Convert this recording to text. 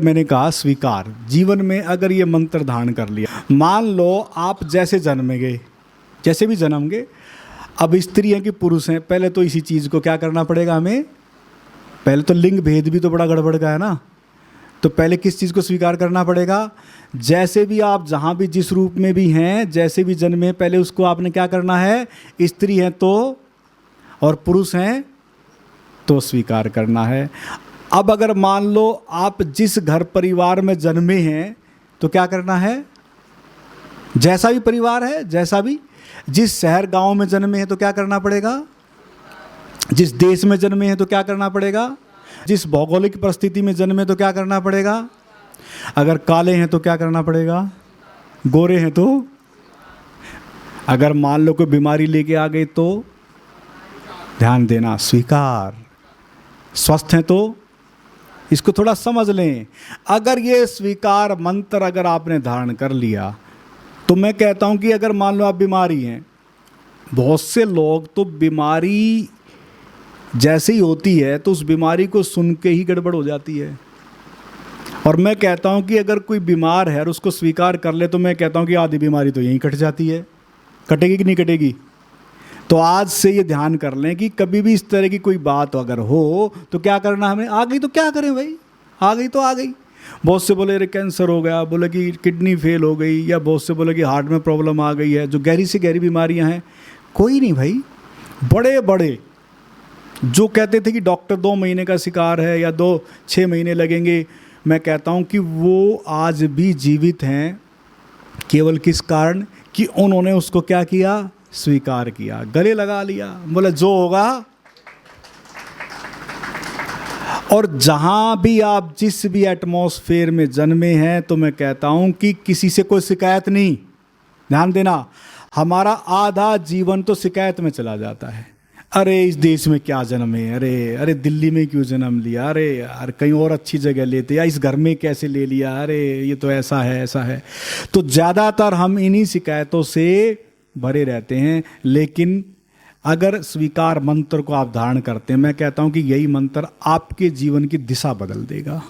मैंने कहा स्वीकार। जीवन में अगर ये मंत्र धारण कर लिया, मान लो आप जैसे जन्मे गए, जैसे भी जन्म गए, अब स्त्री हैं कि पुरुष हैं, पहले तो इसी चीज़ को क्या करना पड़ेगा हमें, पहले तो लिंग भेद भी तो बड़ा गड़बड़ का है ना, तो पहले किस चीज़ को स्वीकार करना पड़ेगा, जैसे भी आप जहाँ भी जिस रूप में भी हैं, जैसे भी जन्मे, पहले उसको आपने क्या करना है, स्त्री हैं तो और पुरुष हैं तो स्वीकार करना है। अब अगर मान लो आप जिस घर परिवार में जन्मे हैं तो क्या करना है, जैसा भी परिवार है, जैसा भी, जिस शहर गांव में जन्मे हैं तो क्या करना पड़ेगा, जिस देश में जन्मे हैं तो क्या करना पड़ेगा, जिस भौगोलिक परिस्थिति में जन्मे तो क्या करना पड़ेगा, अगर काले हैं तो क्या करना पड़ेगा, गोरे हैं तो, अगर मान लो कोई बीमारी लेके आ गई तो ध्यान देना, स्वीकार, स्वस्थ हैं तो, इसको थोड़ा समझ लें। अगर ये स्वीकार मंत्र अगर आपने धारण कर लिया तो मैं कहता हूं कि अगर मान लो आप बीमारी हैं, बहुत से लोग तो बीमारी जैसे ही होती है तो उस बीमारी को सुन के ही गड़बड़ हो जाती है, और मैं कहता हूं कि अगर कोई बीमार है और उसको स्वीकार कर ले तो मैं कहता हूं कि आधी बीमारी तो यहीं कट जाती है। कटेगी कि नहीं कटेगी? तो आज से ये ध्यान कर लें कि कभी भी इस तरह की कोई बात अगर हो तो क्या करना हमें, आ गई तो क्या करें भाई, आ गई तो आ गई। बहुत से बोले अरे कैंसर हो गया, बोले कि किडनी फेल हो गई, या बहुत से बोले कि हार्ट में प्रॉब्लम आ गई है, जो गहरी से गहरी बीमारियां हैं। कोई नहीं भाई, बड़े बड़े जो कहते थे कि डॉक्टर 2 महीने का शिकार है या 6 महीने लगेंगे, मैं कहता हूं कि वो आज भी जीवित हैं, केवल किस कारण कि उन्होंने उसको क्या किया, स्वीकार किया, गले लगा लिया, बोले जो होगा। और जहां भी आप जिस भी एटमॉस्फेयर में जन्मे हैं तो मैं कहता हूं कि किसी से कोई शिकायत नहीं। ध्यान देना, हमारा आधा जीवन तो शिकायत में चला जाता है, अरे इस देश में क्या जन्मे, अरे दिल्ली में क्यों जन्म लिया, अरे यार कहीं और अच्छी जगह लेते, या इस घर में कैसे ले लिया, अरे ये तो ऐसा है ऐसा है। तो ज़्यादातर हम इन्हीं शिकायतों से भरे रहते हैं। लेकिन अगर स्वीकार मंत्र को आप धारण करते हैं, मैं कहता हूं कि यही मंत्र आपके जीवन की दिशा बदल देगा।